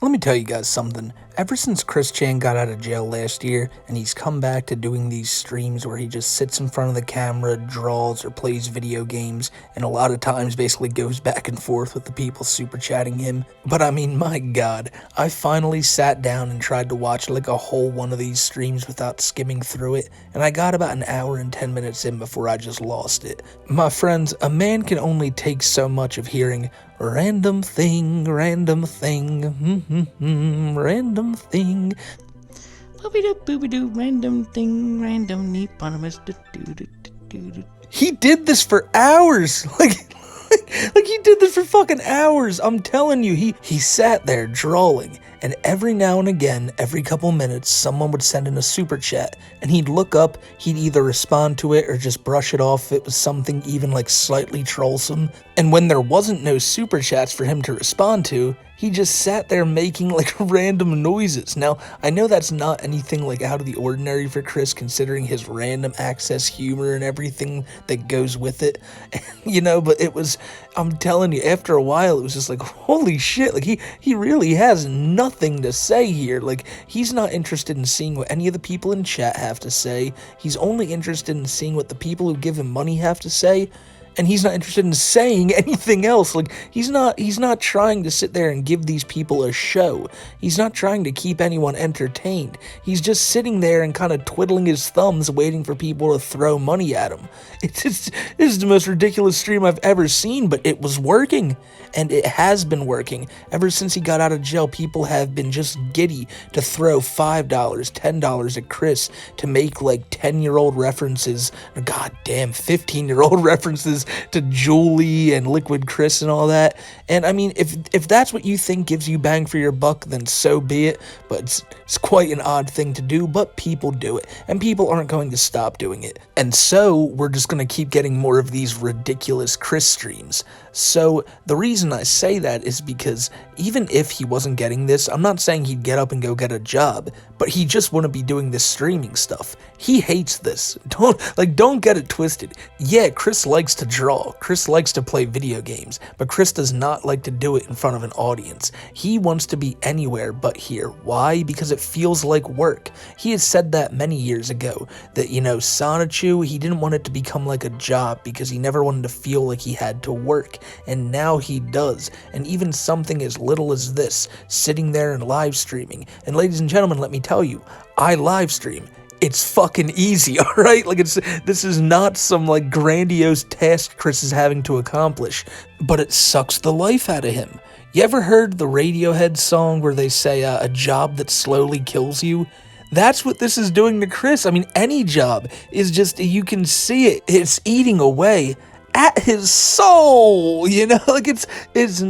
Let me tell you guys something. Ever since Chris Chan got out of jail last year, and he's come back to doing these streams where he just sits in front of the camera, draws, or plays video games, and a lot of times basically goes back and forth with the people super chatting him. But I mean, my god, I finally sat down and tried to watch like a whole one of these streams without skimming through it, and I got about an hour and 10 minutes in before I just lost it. My friends, a man can only take so much of hearing random thing, random thing, random thing. Boobie-doo, random thing, random neponymous. He did this for hours. Like he did this for fucking hours. I'm telling you, he sat there drawing, and every now and again, every couple minutes, someone would send in a super chat, and he'd look up, he'd either respond to it or just brush it off if it was something even like slightly trollsome. And when there wasn't no super chats for him to respond to, he just sat there making like random noises. Now, I know that's not anything like out of the ordinary for Chris, considering his random access humor and everything that goes with it, but it was, I'm telling you, after a while, it was just like, holy shit, like he really has nothing to say here. Like, he's not interested in seeing what any of the people in chat have to say. He's only interested in seeing what the people who give him money have to say. And he's not interested in saying anything else. Like, he's not trying to sit there and give these people a show. He's not trying to keep anyone entertained. He's just sitting there and kind of twiddling his thumbs, waiting for people to throw money at him. This is the most ridiculous stream I've ever seen, but it was working. And it has been working. Ever since he got out of jail, people have been just giddy to throw $5, $10 at Chris to make like 10-year-old references, or goddamn 15-year-old references to Julie and Liquid Chris and all that. And I mean, if that's what you think gives you bang for your buck, then so be it. But it's quite an odd thing to do, but people do it. And people aren't going to stop doing it. And so we're just going to keep getting more of these ridiculous Chris streams. So the reason I say that is because even if he wasn't getting this, I'm not saying he'd get up and go get a job, but he just wouldn't be doing this streaming stuff. He hates this. Don't get it twisted. Yeah, Chris likes to draw. Chris likes to play video games, but Chris does not like to do it in front of an audience. He wants to be anywhere but here. Why? Because it feels like work. He has said that many years ago, that, Sonichu, he didn't want it to become like a job because he never wanted to feel like he had to work. And now he does. And even something as little as this, sitting there and live streaming. And ladies and gentlemen, let me tell you, I live stream. It's fucking easy, alright? This is not some like grandiose task Chris is having to accomplish, but it sucks the life out of him. You ever heard the Radiohead song where they say a job that slowly kills you? That's what this is doing to Chris. I mean, any job is just, you can see it. It's eating away at his soul, it's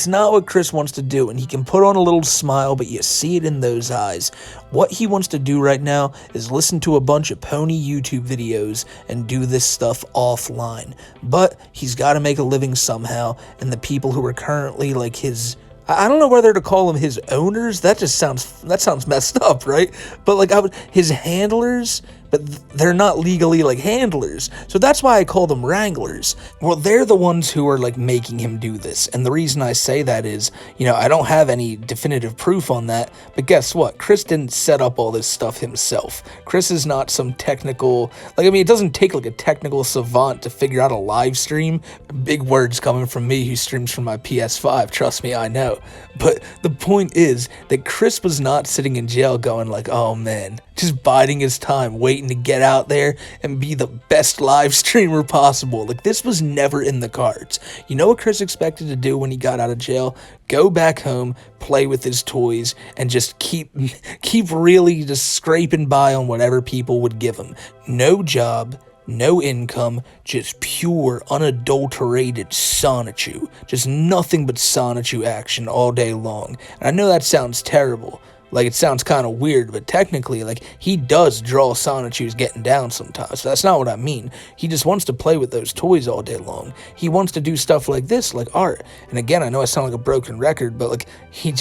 not what Chris wants to do, and he can put on a little smile, but you see it in those eyes. What he wants to do right now is listen to a bunch of pony YouTube videos and do this stuff offline, but he's got to make a living somehow, and the people who are currently like his, I don't know whether to call them his owners. That sounds messed up, right? But his handlers, but they're not legally like handlers. So that's why I call them wranglers. Well, they're the ones who are like making him do this. And the reason I say that is, I don't have any definitive proof on that, but guess what? Chris didn't set up all this stuff himself. Chris is not some technical, it doesn't take like a technical savant to figure out a live stream. Big words coming from me who streams from my PS5, trust me, I know. But the point is that Chris was not sitting in jail going like, oh man, just biding his time, waiting to get out there and be the best live streamer possible. This was never in the cards. You know what Chris expected to do when he got out of jail? Go back home, play with his toys, and just keep really just scraping by on whatever people would give him. No job, no income, just pure, unadulterated Sonichu. Just nothing but Sonichu action all day long. And I know that sounds terrible, Like, it sounds kind of weird, but technically, like, he does draw Sonichu's getting down sometimes. So that's not what I mean. He just wants to play with those toys all day long. He wants to do stuff like this, like art. And again, I know I sound like a broken record, but like, he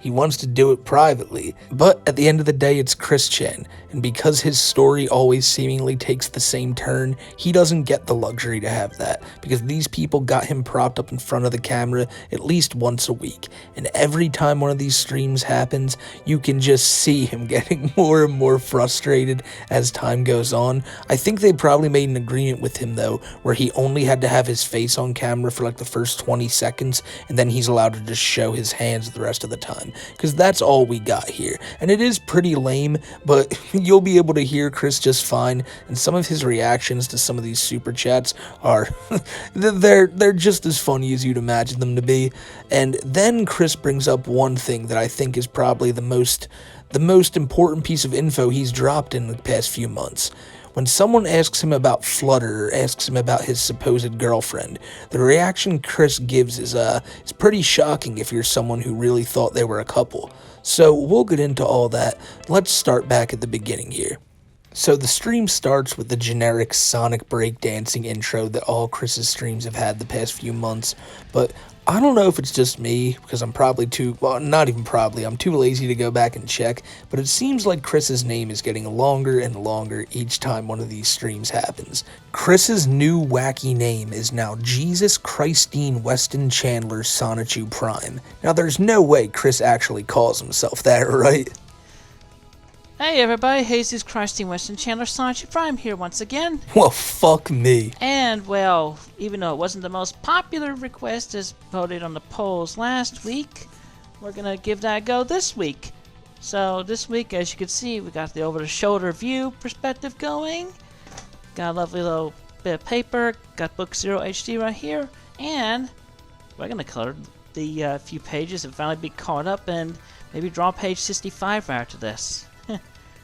wants to do it privately. But at the end of the day, it's Chris Chan. And because his story always seemingly takes the same turn, he doesn't get the luxury to have that. Because these people got him propped up in front of the camera at least once a week. And every time one of these streams happens, you can just see him getting more and more frustrated as time goes on. I think they probably made an agreement with him though, where he only had to have his face on camera for like the first 20 seconds, and then he's allowed to just show his hands the rest of the time, because that's all we got here. And it is pretty lame, but you'll be able to hear Chris just fine, and some of his reactions to some of these super chats are they're just as funny as you'd imagine them to be. And then Chris brings up one thing that I think is probably the most important piece of info he's dropped in the past few months. When someone asks him about Flutter or asks him about his supposed girlfriend, the reaction Chris gives is pretty shocking if you're someone who really thought they were a couple. So we'll get into all that. Let's start back at the beginning here. So the stream starts with the generic Sonic breakdancing intro that all Chris's streams have had the past few months, but I don't know if it's just me, because I'm probably not even probably, I'm too lazy to go back and check, but it seems like Chris's name is getting longer and longer each time one of these streams happens. Chris's new wacky name is now Jesus Christine Weston Chandler Sonichu Prime. Now there's no way Chris actually calls himself that, right? Hey everybody, Jesus Christine Weston Chandler Sonichu Prime here once again. Well, fuck me. And, well, even though it wasn't the most popular request as voted on the polls last week, we're going to give that a go this week. So, this week, as you can see, we got the over-the-shoulder view perspective going. Got a lovely little bit of paper. Got Book 0 HD right here. And we're going to color the few pages and finally be caught up and maybe draw page 65 right after this.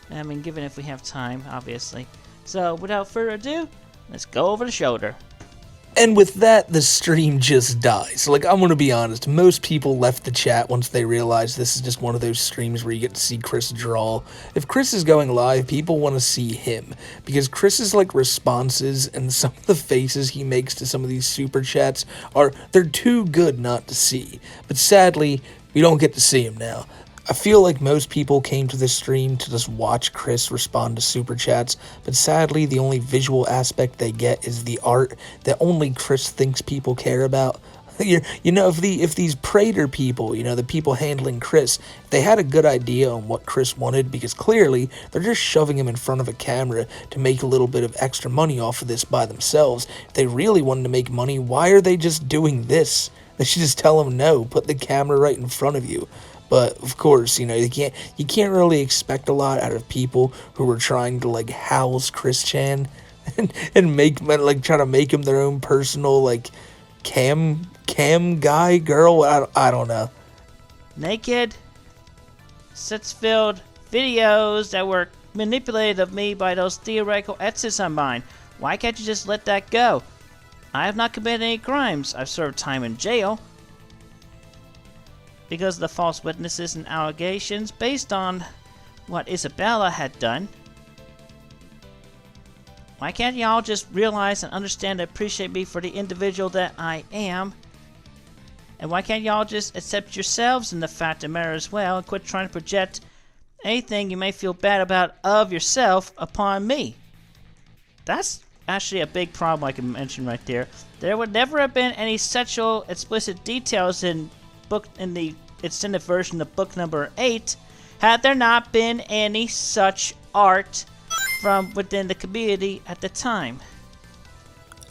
I mean, given if we have time, obviously. So, without further ado, let's go over the shoulder. And with that, the stream just dies. Like, I'm gonna be honest, most people left the chat once they realized this is just one of those streams where you get to see Chris draw. If Chris is going live, people want to see him, because Chris's, like, responses and some of the faces he makes to some of these super chats they're too good not to see. But sadly, we don't get to see him now. I feel like most people came to this stream to just watch Chris respond to super chats, but sadly the only visual aspect they get is the art that only Chris thinks people care about. You know, if these Prater people, you know, the people handling Chris, if they had a good idea on what Chris wanted, because clearly they're just shoving him in front of a camera to make a little bit of extra money off of this by themselves. If they really wanted to make money, why are they just doing this? They should just tell him no, put the camera right in front of you. But of course, you know, you can't really expect a lot out of people who were trying to like house Chris Chan and make like try to make him their own personal like cam guy girl. I don't know. Naked, sets-filled videos that were manipulated of me by those theoretical ethicists of mine. Why can't you just let that go? I have not committed any crimes. I've served time in jail because of the false witnesses and allegations based on what Isabella had done. Why can't y'all just realize and understand and appreciate me for the individual that I am? And why can't y'all just accept yourselves in the fact of the matter as well and quit trying to project anything you may feel bad about of yourself upon me? That's actually a big problem I can mention right there. There would never have been any sexual explicit details in the extended version of book number 8 had there not been any such art from within the community at the time.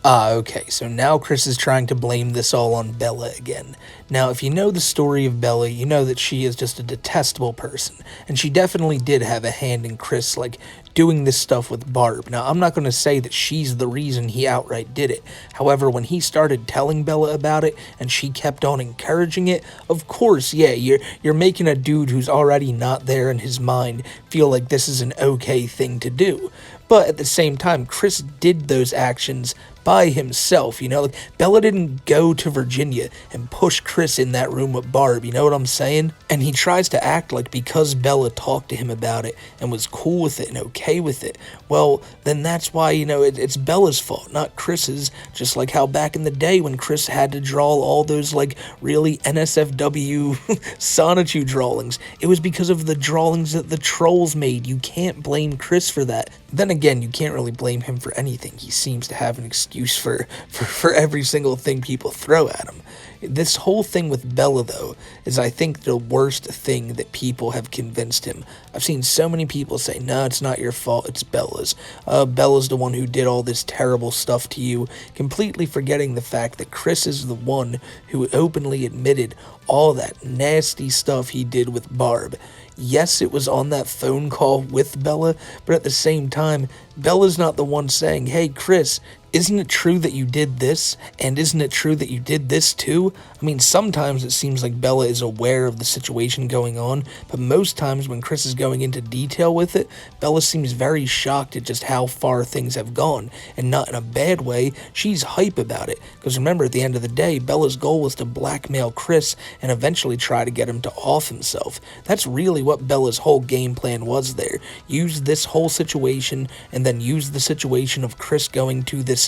Okay, so now Chris is trying to blame this all on Bella again. Now, if you know the story of Bella, you know that she is just a detestable person, and she definitely did have a hand in Chris, like, doing this stuff with Barb. Now, I'm not going to say that she's the reason he outright did it. However, when he started telling Bella about it and she kept on encouraging it, of course, yeah, you're making a dude who's already not there in his mind feel like this is an okay thing to do. But at the same time, Chris did those actions by himself, you know? Like, Bella didn't go to Virginia and push Chris in that room with Barb, you know what I'm saying? And he tries to act like because Bella talked to him about it and was cool with it and okay with it, well, then that's why, you know, it's Bella's fault, not Chris's. Just like how back in the day when Chris had to draw all those, like, really NSFW Sonichu drawings, it was because of the drawings that the trolls made. You can't blame Chris for that. Then again, you can't really blame him for anything. He seems to have an excuse for every single thing people throw at him. This whole thing with Bella, though, is I think the worst thing that people have convinced him. I've seen so many people say, no, it's not your fault, it's Bella's. Bella's the one who did all this terrible stuff to you, completely forgetting the fact that Chris is the one who openly admitted all that nasty stuff he did with Barb. Yes, it was on that phone call with Bella, but at the same time, Bella's not the one saying, hey, Chris, isn't it true that you did this? And isn't it true that you did this too? I mean, sometimes it seems like Bella is aware of the situation going on, but most times when Chris is going into detail with it, Bella seems very shocked at just how far things have gone, and not in a bad way. She's hype about it, because remember, at the end of the day, Bella's goal was to blackmail Chris and eventually try to get him to off himself. That's really what Bella's whole game plan was there. Use this whole situation, and then use the situation of Chris going to this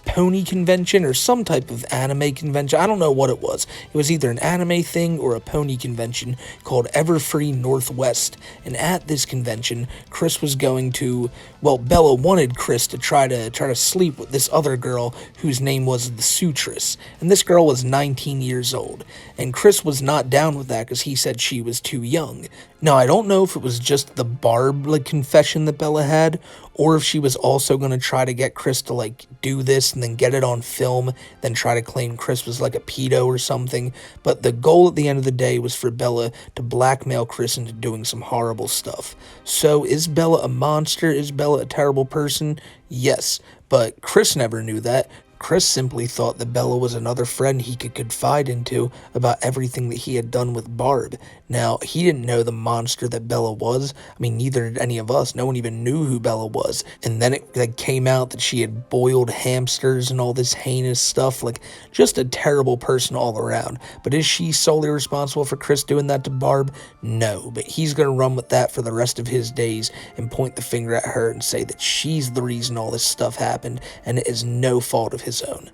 pony convention or some type of anime convention. I don't know what it was. It was either an anime thing or a pony convention called Everfree Northwest. And at this convention, Chris was going to, well, Bella wanted Chris to try to sleep with this other girl whose name was the Sutress. And this girl was 19 years old. And Chris was not down with that because he said she was too young. Now, I don't know if it was just the Barb, like, confession that Bella had, or if she was also going to try to get Chris to, like, do this and then get it on film, then try to claim Chris was, like, a pedo or something. But the goal at the end of the day was for Bella to blackmail Chris into doing some horrible stuff. So, is Bella a monster? Is Bella a terrible person? Yes, but Chris never knew that. Chris simply thought that Bella was another friend he could confide into about everything that he had done with Barb. Now, he didn't know the monster that Bella was. I mean, neither did any of us. No one even knew who Bella was. And then it like, came out that she had boiled hamsters and all this heinous stuff. Like, just a terrible person all around. But is she solely responsible for Chris doing that to Barb? No. But he's going to run with that for the rest of his days and point the finger at her and say that she's the reason all this stuff happened and it is no fault of his own.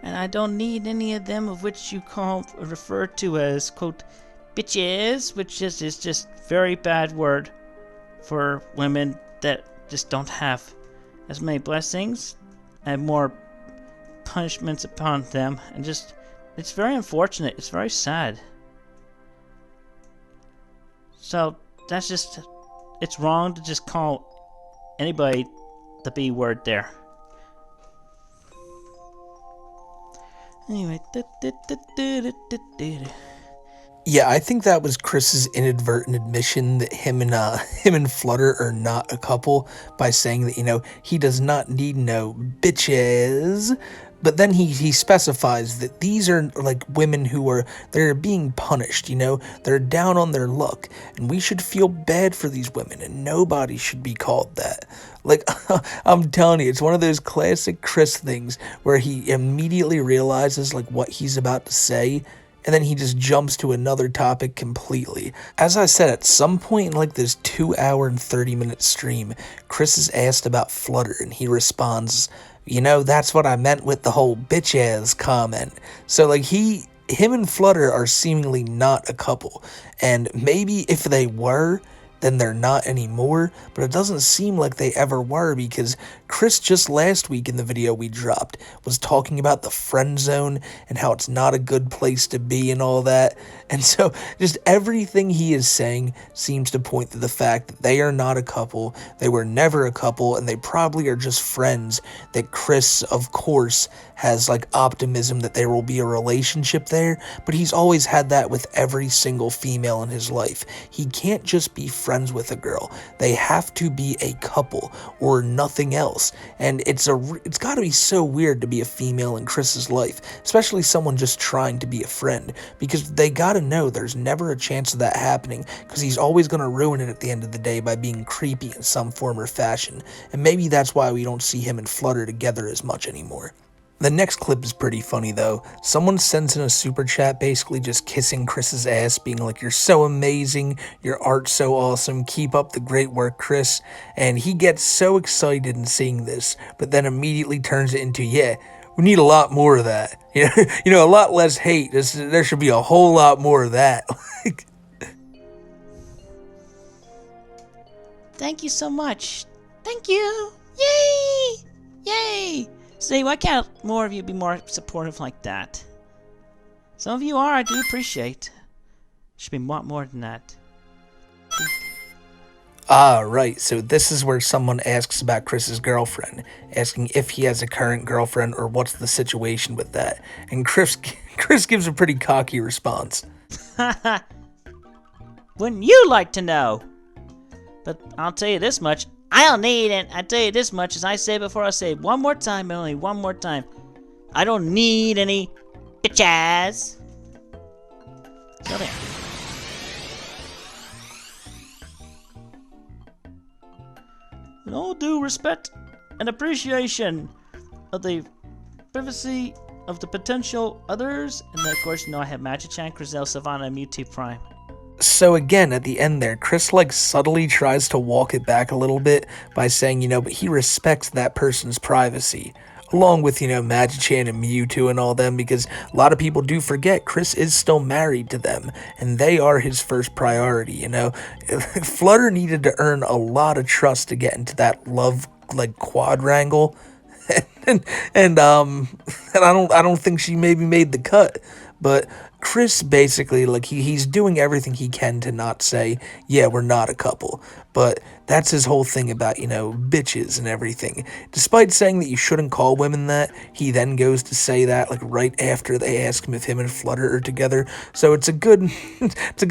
And I don't need any of them of which you refer to as, quote, bitches, which is just very bad word for women that just don't have as many blessings and more punishments upon them. And just, it's very unfortunate. It's very sad. So that's just, it's wrong to just call anybody the B word there. Anyway, yeah, I think that was Chris's inadvertent admission that him and Flutter are not a couple by saying that, you know, he does not need no bitches. But then he specifies that these are like women who they're being punished, you know, they're down on their luck, and we should feel bad for these women, and nobody should be called that. Like, I'm telling you, it's one of those classic Chris things where he immediately realizes like what he's about to say, and then he just jumps to another topic completely. As I said, at some point in like this 2-hour and 30-minute stream, Chris is asked about Flutter, and he responds, you know, that's what I meant with the whole bitch-ass comment. So, like, him and Flutter are seemingly not a couple. And maybe if they were, then they're not anymore. But it doesn't seem like they ever were, because Chris just last week in the video we dropped was talking about the friend zone and how it's not a good place to be and all that. And so just everything he is saying seems to point to the fact that they are not a couple, they were never a couple, and they probably are just friends that Chris, of course, has like optimism that there will be a relationship there, but he's always had that with every single female in his life. He can't just be friends with a girl. They have to be a couple or nothing else. And it's got to be so weird to be a female in Chris's life, especially someone just trying to be a friend, because they got to know there's never a chance of that happening, because he's always going to ruin it at the end of the day by being creepy in some form or fashion. And maybe that's why we don't see him and Flutter together as much anymore. The next clip is pretty funny though. Someone sends in a super chat basically just kissing Chris's ass, being like, "You're so amazing, your art's so awesome, keep up the great work, Chris." And he gets so excited in seeing this, but then immediately turns it into, "Yeah, we need a lot more of that. A lot less hate. There should be a whole lot more of that." Thank you so much. Thank you. Yay! Yay! See, why can't more of you be more supportive like that? Some of you are, I do appreciate. Should be a lot more than that. Ah, right, so this is where someone asks about Chris's girlfriend, asking if he has a current girlfriend or what's the situation with that. And Chris gives a pretty cocky response. Wouldn't you like to know? But I'll tell you this much. I don't need it. I tell you this much, as I said before, I'll say it one more time, and only one more time. I don't need any bitches. So there. With all due respect and appreciation of the privacy of the potential others, and then of course, I have Magic-chan, Crizel, Savannah, and Mewtwo Prime. So again, at the end there, Chris like subtly tries to walk it back a little bit by saying, but he respects that person's privacy, along with, Magic-chan and Mewtwo and all them, because a lot of people do forget Chris is still married to them, and they are his first priority, Flutter needed to earn a lot of trust to get into that love, quadrangle, and I don't think she maybe made the cut, but Chris basically, he's doing everything he can to not say, yeah, we're not a couple. But that's his whole thing about, bitches and everything. Despite saying that you shouldn't call women that, he then goes to say that, right after they ask him if him and Flutter are together. So it's a good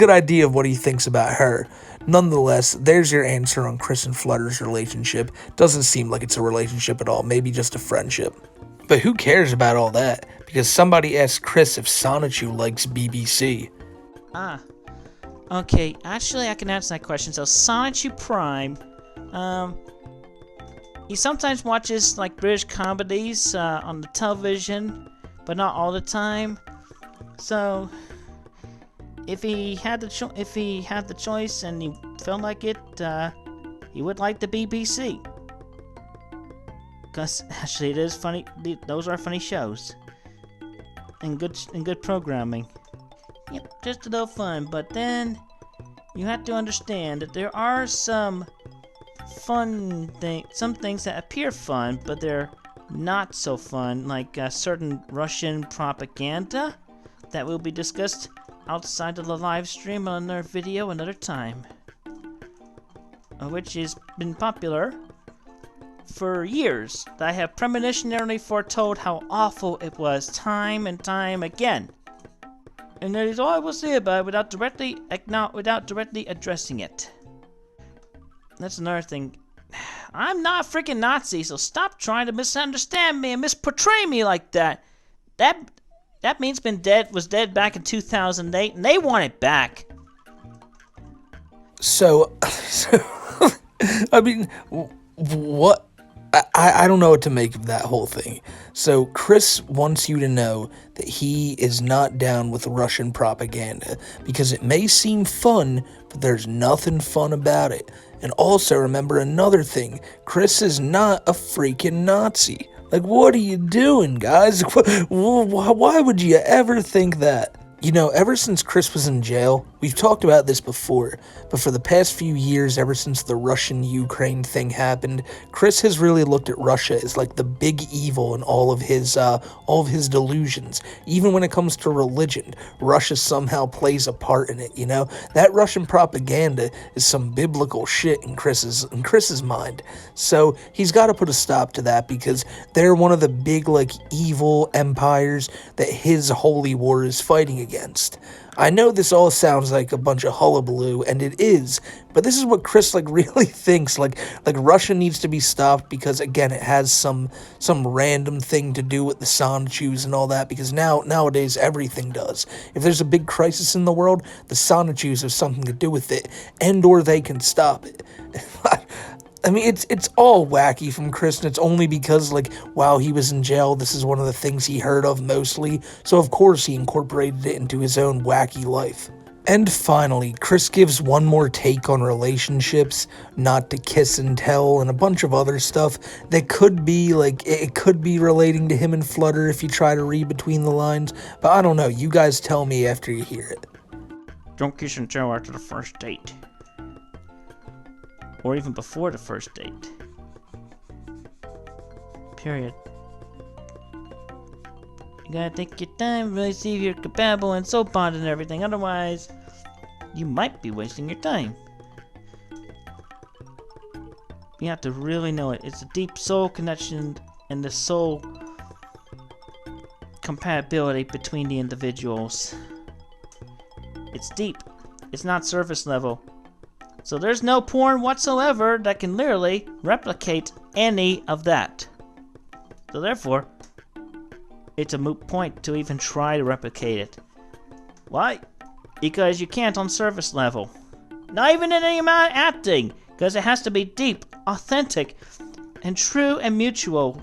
idea of what he thinks about her. Nonetheless, there's your answer on Chris and Flutter's relationship. Doesn't seem like it's a relationship at all, maybe just a friendship. But who cares about all that? Because somebody asked Chris if Sonichu likes BBC. Okay, actually I can answer that question. So Sonichu Prime, he sometimes watches British comedies on the television, but not all the time. So if he had the choice and he felt like it, he would like the BBC. Because actually it is funny. Those are funny shows and good programming. Yep, just a little fun. But then you have to understand that there are some things that appear fun, but they're not so fun, like certain Russian propaganda that will be discussed outside of the live stream on another video another time, which has been popular for years. I have premonitionally foretold how awful it was time and time again. And that is all I will say about it without directly addressing it. That's another thing. I'm not a freaking Nazi, so stop trying to misunderstand me and misportray me like that. That means was dead back in 2008, and they want it back. So I mean, what? I don't know what to make of that whole thing. So Chris wants you to know that he is not down with Russian propaganda because it may seem fun, but there's nothing fun about it. And also remember another thing, Chris is not a freaking Nazi. What are you doing, guys? Why would you ever think that? Ever since Chris was in jail, We've talked about this before, but for the past few years, ever since the Russian-Ukraine thing happened, Chris has really looked at Russia as like the big evil in all of his delusions. Even when it comes to religion, Russia somehow plays a part in it. You know, that Russian propaganda is some biblical shit in Chris's mind. So he's got to put a stop to that because they're one of the big like evil empires that his holy war is fighting against. I know this all sounds like a bunch of hullabaloo, and it is, but this is what Chris like really thinks. Like Russia needs to be stopped because again, it has some random thing to do with the Sonichus and all that. Because nowadays everything does. If there's a big crisis in the world, the Sonichus have something to do with it, and/or they can stop it. I mean, it's all wacky from Chris, and it's only because, like, while he was in jail, this is one of the things he heard of mostly, so of course he incorporated it into his own wacky life. And finally, Chris gives one more take on relationships, not to kiss and tell, and a bunch of other stuff that could be, like, it could be relating to him and Flutter if you try to read between the lines, but I don't know, you guys tell me after you hear it. Don't kiss and tell after the first date. Or even before the first date. Period. You gotta take your time, really see if you're compatible and soul bonded and everything. Otherwise, you might be wasting your time. You have to really know it. It's a deep soul connection and the soul compatibility between the individuals. It's deep. It's not surface level. So there's no porn whatsoever that can literally replicate any of that. So therefore, it's a moot point to even try to replicate it. Why? Because you can't on surface level. Not even in any amount of acting. Because it has to be deep, authentic, and true and mutual.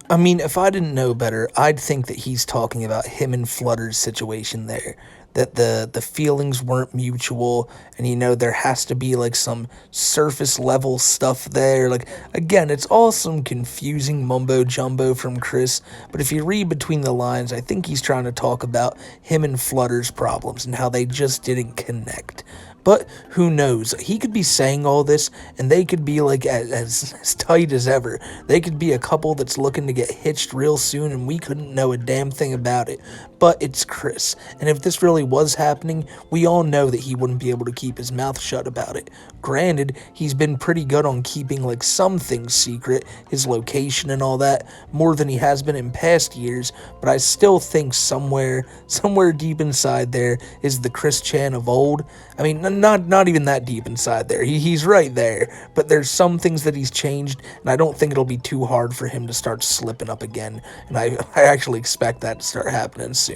I mean, if I didn't know better, I'd think that he's talking about him and Flutter's situation there. That the feelings weren't mutual, and you know, there has to be like some surface level stuff there. Like, again, it's all some confusing mumbo jumbo from Chris, but if you read between the lines, I think he's trying to talk about him and Flutter's problems and how they just didn't connect. But who knows? He could be saying all this, and they could be like as tight as ever. They could be a couple that's looking to get hitched real soon, and we couldn't know a damn thing about it. But it's Chris, and if this really was happening, we all know that he wouldn't be able to keep his mouth shut about it. Granted, he's been pretty good on keeping like some things secret, his location and all that, more than he has been in past years, but I still think somewhere deep inside there is the Chris Chan of old. I mean, not even that deep inside there. He's right there, but there's some things that he's changed, and I don't think it'll be too hard for him to start slipping up again, and I actually expect that to start happening soon.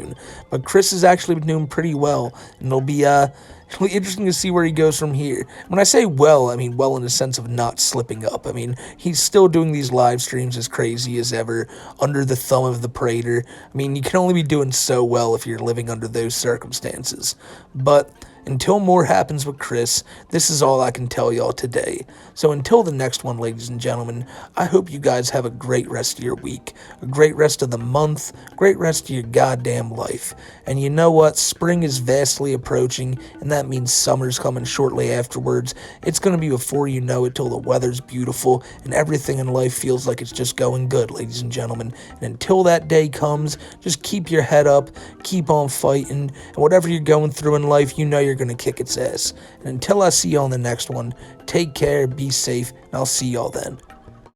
But Chris has actually been doing pretty well, and it'll be interesting to see where he goes from here. When I say well, I mean well in the sense of not slipping up. I mean, he's still doing these live streams as crazy as ever, under the thumb of the Praetor. I mean, you can only be doing so well if you're living under those circumstances. But until more happens with Chris, this is all I can tell y'all today. So until the next one, ladies and gentlemen, I hope you guys have a great rest of your week, a great rest of the month, great rest of your goddamn life. And you know what? Spring is vastly approaching, and that means summer's coming shortly afterwards. It's going to be before you know it till the weather's beautiful and everything in life feels like it's just going good, ladies and gentlemen. And until that day comes, just keep your head up, keep on fighting, and whatever you're going through in life, you know you're going to kick its ass. And until I see you on the next one, take care, be safe, and I'll see y'all then.